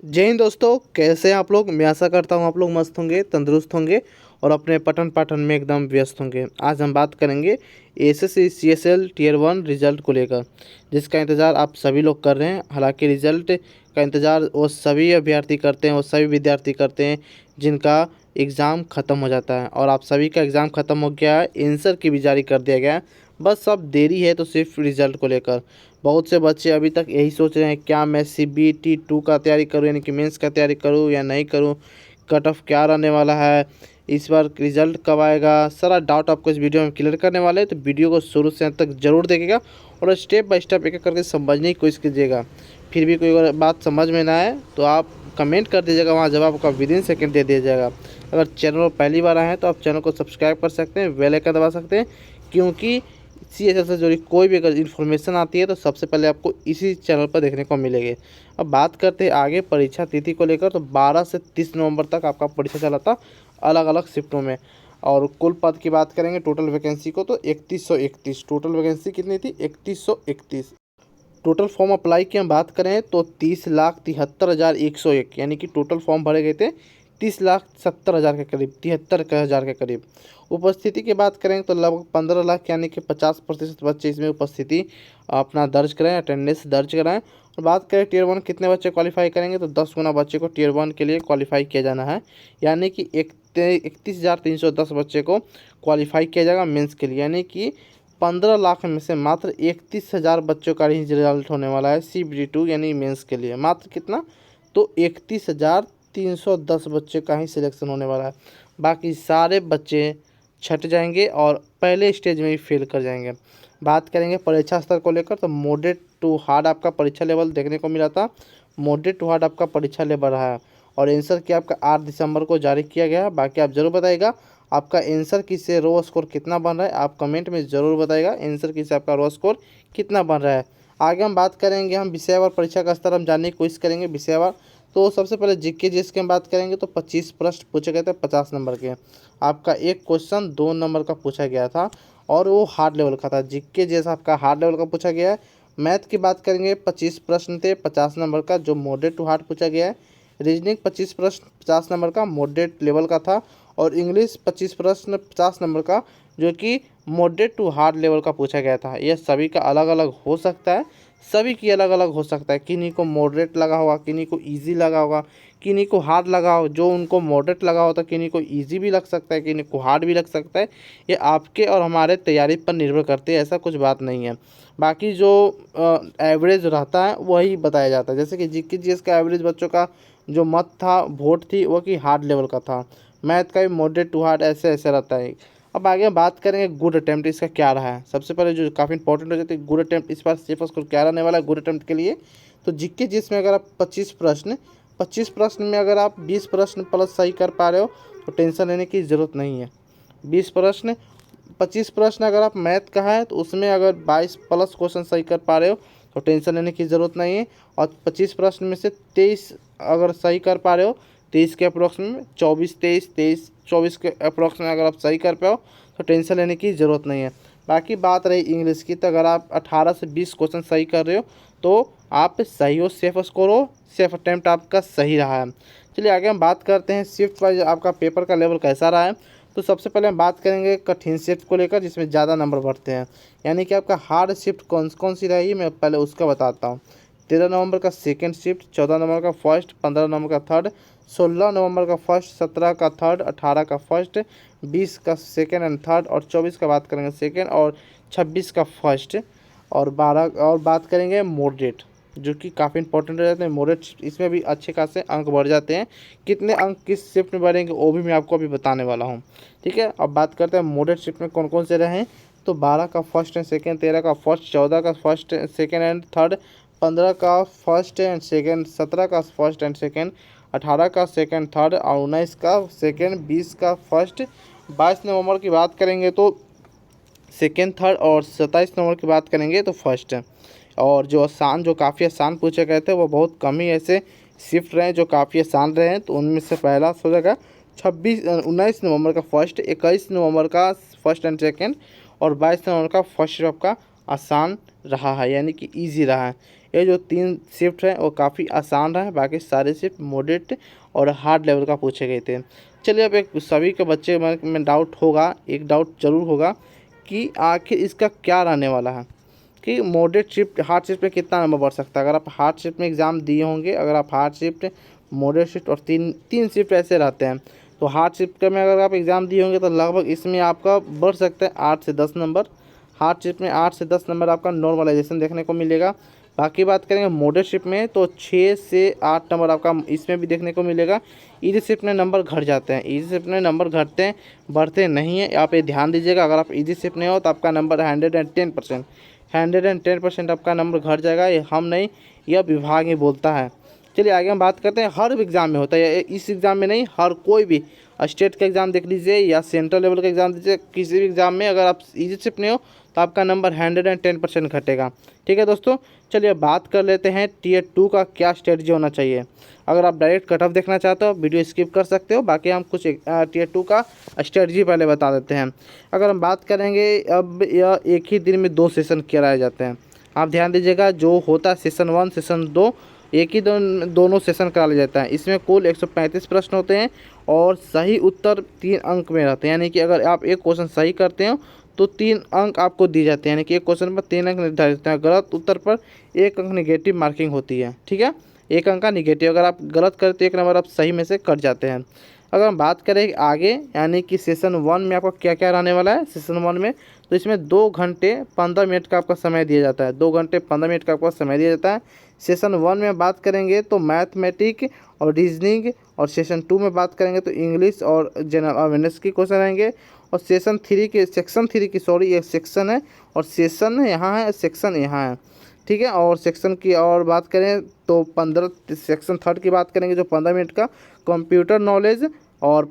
जय हिंद दोस्तों, कैसे हैं आप लोग। मैं आशा करता हूं आप लोग मस्त होंगे, तंदुरुस्त होंगे और अपने पठन पाठन में एकदम व्यस्त होंगे। आज हम बात करेंगे एसएससी सीएसएल टियर 1 रिजल्ट को लेकर, जिसका इंतज़ार आप सभी लोग कर रहे हैं। हालांकि रिजल्ट का इंतज़ार वो सभी अभ्यर्थी करते हैं, वो सभी विद्यार्थी करते हैं जिनका एग्ज़ाम ख़त्म हो जाता है। और आप सभी का एग्ज़ाम ख़त्म हो गया है, आंसर की भी जारी कर दिया गया है। बस अब देरी है तो सिर्फ रिज़ल्ट को लेकर। बहुत से बच्चे अभी तक यही सोच रहे हैं, क्या मैं सीबीटी 2 का तैयारी करूं यानी कि मेंस का तैयारी करूं या नहीं करूं, कट ऑफ क्या रहने वाला है, इस बार रिजल्ट कब आएगा। सारा डाउट आपको इस वीडियो में क्लियर करने वाले हैं, तो वीडियो को शुरू से अंत तक जरूर देखिएगा और स्टेप बाय स्टेप एक एक करके समझने की कोशिश कीजिएगा। फिर भी कोई अगर बात समझ में ना आए तो आप कमेंट कर दीजिएगा, वहाँ जवाब आपका विदिन सेकेंड दे दिया जाएगा। अगर चैनल पर पहली बार आए हैं तो आप चैनल को सब्सक्राइब कर सकते हैं, बेल आइकन दबा सकते हैं, क्योंकि सीएसएल से जुड़ी कोई भी अगर इन्फॉर्मेशन आती है तो सबसे पहले आपको इसी चैनल पर देखने को मिलेगी। अब बात करते हैं आगे परीक्षा तिथि को लेकर, तो 12 से 30 नवंबर तक आपका परीक्षा चला था अलग अलग शिफ्टों में। और कुल पद की बात करेंगे टोटल वैकेंसी को, तो 3131 टोटल वैकेंसी कितनी थी, 3131। टोटल फॉर्म अप्लाई की हम बात करें तो 30,73,101 यानी कि टोटल फॉर्म भरे गए थे 30,70,000 के करीब, 73,000 के करीब। उपस्थिति की बात करें तो लगभग 15 लाख यानी कि 50% बच्चे इसमें उपस्थिति अपना दर्ज कराएं, अटेंडेंस दर्ज कराएं। और बात करें टियर 1 कितने बच्चे क्वालिफाई करेंगे, तो 10 गुना बच्चे को टियर 1 के लिए क्वालिफाई किया जाना है, यानी कि 31,310 बच्चे को क्वालिफाई किया जाएगा मेंस के लिए। यानी कि 15 लाख में से मात्र 31,000 बच्चों का ही रिजल्ट होने वाला है सीबीटी 2 यानी मेंस के लिए। मात्र कितना, तो 31,310 बच्चे का ही सिलेक्शन होने वाला है। बाकी सारे बच्चे छट जाएंगे और पहले स्टेज में ही फेल कर जाएंगे। बात करेंगे परीक्षा स्तर को लेकर, तो मॉडरेट टू हार्ड आपका परीक्षा लेवल देखने को मिला था। मॉडरेट टू हार्ड आपका परीक्षा लेवल रहा है और आंसर की आपका 8 दिसंबर को जारी किया गया है। बाकी आप ज़रूर बताइएगा आपका आंसर की से रो स्कोर कितना बन रहा है, आप कमेंट में ज़रूर बताइएगा आंसर की से आपका रो स्कोर कितना बन रहा है। आगे हम बात करेंगे, हम विषयवार परीक्षा का स्तर हम जानने की कोशिश करेंगे विषयवार। तो सबसे पहले जीके जिसकी हम बात करेंगे तो 25 प्रश्न पूछे गए थे 50 नंबर के। आपका एक क्वेश्चन 2 नंबर का पूछा गया था और वो हार्ड लेवल का था। जीके जैसा आपका हार्ड लेवल का पूछा गया है। मैथ की बात करेंगे 25 प्रश्न थे 50 नंबर का, जो मॉडरेट टू हार्ड पूछा गया है। रीजनिंग 25 प्रश्न 50 नंबर का मॉडरेट लेवल का था। और इंग्लिश 25 प्रश्न 50 नंबर का, जो कि मॉडरेट टू हार्ड लेवल का पूछा गया था। यह सभी का अलग अलग हो सकता है, सभी की अलग अलग हो सकता है। किन्हीं को मॉडरेट लगा होगा, किन्हीं को ईजी लगा होगा, किन्हीं को हार्ड लगा हो। जो उनको मॉडरेट लगा होता है किन्हीं को ईजी भी लग सकता है, किन्हीं को हार्ड भी लग सकता है। ये आपके और हमारे तैयारी पर निर्भर करते हैं, ऐसा कुछ बात नहीं है। बाकी जो एवरेज रहता है वही बताया जाता है। जैसे कि जीके जीएस का एवरेज बच्चों का जो मत था, वोट थी, वो कि हार्ड लेवल का था। मैथ का भी मॉडरेट टू हार्ड ऐसे ऐसे रहता है। अब आगे बात करेंगे गुड अटेम्प्ट इसका क्या रहा है। सबसे पहले जो काफ़ी इंपॉर्टेंट हो जाती है गुड अटेम्प्ट, इस बार सेफ स्कोर क्या रहने वाला है गुड अटेम्प्ट के लिए। तो जीके जिसमें अगर आप 25 प्रश्न में अगर आप 20 प्रश्न प्लस सही कर पा रहे हो तो टेंशन लेने की ज़रूरत नहीं है। 20 प्रश्न 25 प्रश्न अगर आप मैथ का है तो उसमें अगर 22 प्लस क्वेश्चन सही कर पा रहे हो तो टेंशन लेने की ज़रूरत नहीं है। और 25 प्रश्न में से 23 अगर सही कर पा रहे हो, 23 के अप्रोक्स में 24 के अप्रोक्स में अगर आप सही कर पाओ तो टेंशन लेने की ज़रूरत नहीं है। बाकी बात रही इंग्लिश की, तो अगर आप 18 से 20 क्वेश्चन सही कर रहे हो तो आप सही हो, सेफ स्कोर हो, सेफ अटैम्प्ट आपका सही रहा है। चलिए आगे हम बात करते हैं शिफ्ट वाइज आपका पेपर का लेवल कैसा रहा है। तो सबसे पहले हम बात करेंगे कठिन शिफ्ट को लेकर, जिसमें ज़्यादा नंबर बढ़ते हैं। यानी कि आपका हार्ड शिफ्ट कौन कौन सी रहेगी, मैं पहले उसका बताता हूँ। 13 नवंबर का सेकंड शिफ्ट, 14 नवंबर का फर्स्ट, 15 नवंबर का थर्ड, 16 नवंबर का फर्स्ट, 17 का थर्ड, 18 का फर्स्ट, 20 का सेकंड एंड थर्ड और 24 का बात करेंगे सेकंड और 26 का फर्स्ट और 12 और बात करेंगे मॉडरेट, जो कि काफ़ी इंपॉर्टेंट हो जाते हैं। मॉडरेट इसमें भी अच्छे खासे अंक बढ़ जाते हैं। कितने अंक किस शिफ्ट में बढ़ेंगे वो भी मैं आपको अभी बताने वाला हूँ, ठीक है। अब बात करते हैं मॉडरेट शिफ्ट में कौन कौन से रहे। तो 12 का फर्स्ट एंड सेकेंड, 13 का फर्स्ट, 14 का फर्स्ट सेकेंड एंड थर्ड, 15 का फर्स्ट एंड सेकेंड, 17 का फर्स्ट एंड सेकेंड, 18 का सेकेंड थर्ड और 19 का सेकेंड, 20 का फर्स्ट। 22 नवंबर की बात करेंगे तो सेकेंड थर्ड और 27 नंबर की बात करेंगे तो फर्स्ट है। और जो काफ़ी आसान पूछे गए थे वो बहुत कम ही ऐसे शिफ्ट रहे जो काफ़ी आसान रहे हैं। तो उनमें से पहला हो जाएगा 19 नवंबर का फर्स्ट, 21 नवंबर का फर्स्ट एंड सेकेंड और 22 नवंबर का फर्स्ट आपका आसान रहा है, यानी कि ईजी रहा है। ये जो 3 शिफ्ट है वो काफ़ी आसान रहा है, बाकी सारे शिफ्ट मॉडरेट और हार्ड लेवल का पूछे गए थे। चलिए अब एक सभी के बच्चे मन में डाउट होगा, एक डाउट ज़रूर होगा कि आखिर इसका क्या रहने वाला है कि मॉडरेट शिफ्ट हार्ड शिफ्ट में कितना नंबर बढ़ सकता है। अगर आप हार्ड शिफ्ट में एग्ज़ाम दिए होंगे, अगर आप हार्ड शिफ्ट, मॉडरेट शिफ्ट और तीन शिफ्ट ऐसे रहते हैं, तो हार्ड शिफ्ट में अगर आप एग्ज़ाम दिए होंगे तो लगभग इसमें आपका बढ़ सकता है 8 से 10 नंबर। हार्ड शिफ्ट में 8 से 10 नंबर आपका नॉर्मलाइजेशन देखने को मिलेगा। बाकी बात करेंगे मॉडरेट शिफ्ट में तो 6 से 8 नंबर आपका इसमें भी देखने को मिलेगा। इजी शिफ्ट में नंबर घट जाते हैं, इजी शिफ्ट में नंबर घटते हैं, बढ़ते नहीं हैं। आप ये ध्यान दीजिएगा, अगर आप इजी शिफ्ट नहीं हो तो आपका नंबर 110% आपका नंबर घट जाएगा। ये हम नहीं, यह विभाग ही बोलता है। चलिए आगे हम बात करते हैं, हर एग्ज़ाम में होता है, इस एग्ज़ाम में नहीं, हर कोई भी स्टेट का एग्ज़ाम देख लीजिए या सेंट्रल लेवल का एग्ज़ाम दीजिए, किसी भी एग्ज़ाम में अगर आप इजी शिफ्ट नहीं हो तो आपका नंबर 110% घटेगा। ठीक है दोस्तों, चलिए बात कर लेते हैं टियर 2 का क्या स्ट्रेटजी होना चाहिए। अगर आप डायरेक्ट कट ऑफ देखना चाहते हो वीडियो स्किप कर सकते हो, बाकी हम कुछ टियर 2 का स्ट्रेटजी पहले बता देते हैं। अगर हम बात करेंगे, अब यह एक ही दिन में 2 सेशन कराए जाते हैं। आप ध्यान दीजिएगा, जो होता है सेशन 1 सेशन 2 एक ही दोनों सेशन करा लिया जाता है। इसमें कुल 135 प्रश्न होते हैं और सही उत्तर 3 अंक में रहते हैं, यानी कि अगर आप एक क्वेश्चन सही करते हो तो 3 अंक आपको दिए जाते हैं, यानी कि एक क्वेश्चन पर 3 अंक निर्धारित होते हैं। गलत उत्तर पर 1 अंक निगेटिव मार्किंग होती है। ठीक है, 1 अंक का निगेटिव, अगर आप गलत करते 1 नंबर आप सही में से कट जाते हैं। अगर हम बात करें आगे, यानी कि सेशन 1 में आपका क्या क्या रहने वाला है। सेशन 1 में तो इसमें 2 घंटे 15 मिनट का आपका समय दिया जाता है, 2 घंटे 15 मिनट का आपका समय दिया जाता है। सेशन 1 में बात करेंगे तो मैथमेटिक और रीजनिंग, और सेशन 2 में बात करेंगे तो इंग्लिश और जनरल अवेयरनेस की क्वेश्चन रहेंगे। और सेक्शन 3 की सॉरी ये सेक्शन है और सेशन यहाँ है, सेक्शन यहाँ है। ठीक है, और सेक्शन की और बात करें तो 15 सेक्शन 3 की बात करेंगे जो 15 मिनट का कंप्यूटर नॉलेज, और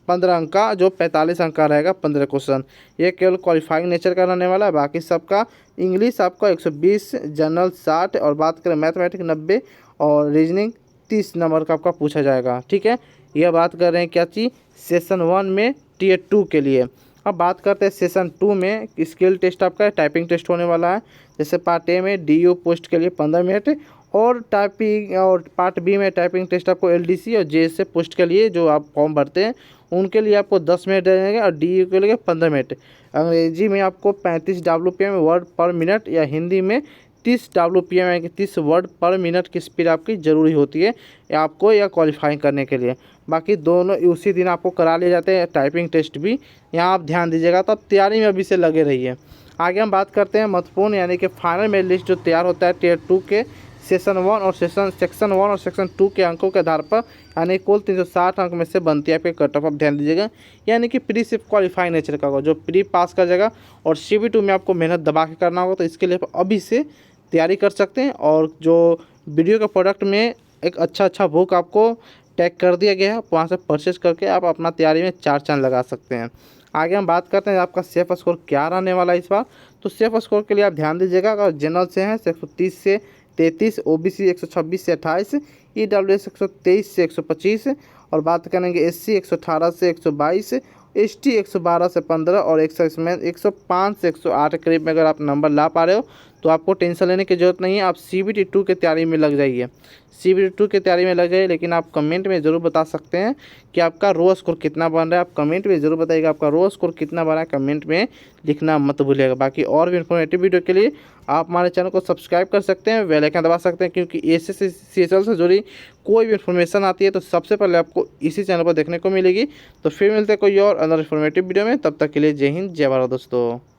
15 अंक का जो 45 अंक का रहेगा 15 क्वेश्चन। ये केवल क्वालिफाइंग नेचर का रहने वाला है। बाकी सबका इंग्लिश आपका 120, जनरल 60, और बात करें मैथमेटिक्स 90 और रीजनिंग 30 नंबर का आपका पूछा जाएगा। ठीक है, यह बात कर रहे हैं क्या चीज़ सेशन 1 में टियर 2 के लिए। अब बात करते हैं सेशन 2 में, स्किल टेस्ट आपका टाइपिंग टेस्ट होने वाला है। जैसे पार्ट ए में DU पोस्ट के लिए 15 मिनट, और टाइपिंग, और पार्ट बी में टाइपिंग टेस्ट आपको LDC और JSA पोस्ट के लिए जो आप फॉर्म भरते हैं उनके लिए आपको 10 मिनट देंगे, और DU के लिए 15 मिनट। अंग्रेजी में आपको 35 WPM वर्ड पर मिनट, या हिंदी में 30 WPM यानी कि 30 वर्ड पर मिनट की स्पीड आपकी ज़रूरी होती है आपको या क्वालिफाइंग करने के लिए। बाकी दोनों उसी दिन आपको करा लिए जाते हैं, टाइपिंग टेस्ट भी। यहाँ आप ध्यान दीजिएगा, तो आप तैयारी में अभी से लगे रहिए। आगे हम बात करते हैं महत्वपूर्ण, यानी कि फाइनल मेरिट लिस्ट जो तैयार होता है टियर 2 के सेक्शन 1 और सेक्शन 2 के अंकों के आधार पर, यानी कुल 360 अंक में से बनती है आपके कट ऑफ। आप ध्यान दीजिएगा, यानी कि प्री सिर्फ क्वालिफाइंग नेचर का होगा, जो प्री पास कर जाएगा, और CB2 में आपको मेहनत दबा के करना होगा। तो इसके लिए अभी से तैयारी कर सकते हैं। और जो वीडियो के प्रोडक्ट में एक अच्छा बुक आपको टैग कर दिया गया है, वहाँ से परचेज करके आप अपना तैयारी में 4 चांद लगा सकते हैं। आगे हम बात करते हैं आपका सेफ स्कोर क्या रहने वाला है इस बार। तो सेफ स्कोर के लिए आप ध्यान दीजिएगा, अगर जनरल से हैं 130 से 33, OBC 126 से 28, EWS 123 से 125, और बात करेंगे SC 118 से 122, ST 112 से 15, और एक्सर्विसमैन 105 से 108 के करीब में अगर आप नंबर ला पा रहे हो तो आपको टेंशन लेने की ज़रूरत नहीं है। आप CBT2 की तैयारी में लग जाइए, CBT2 की तैयारी में लग जाइए। लेकिन आप कमेंट में ज़रूर बता सकते हैं कि आपका रो स्कोर कितना बन रहा है। आप कमेंट में ज़रूर बताइएगा आपका रो स्कोर कितना बना है, कमेंट में लिखना मत भूलिएगा। बाकी और भी इन्फॉर्मेटिव वीडियो के लिए आप हमारे चैनल को सब्सक्राइब कर सकते हैं, बेल आइकन दबा सकते हैं, क्योंकि SSC CHL से जुड़ी कोई भी इन्फॉर्मेशन आती है तो सबसे पहले आपको इसी चैनल पर देखने को मिलेगी। तो फिर मिलते हैं कोई और अंदर इन्फॉर्मेटिव वीडियो में, तब तक के लिए जय हिंद जय भारत दोस्तों।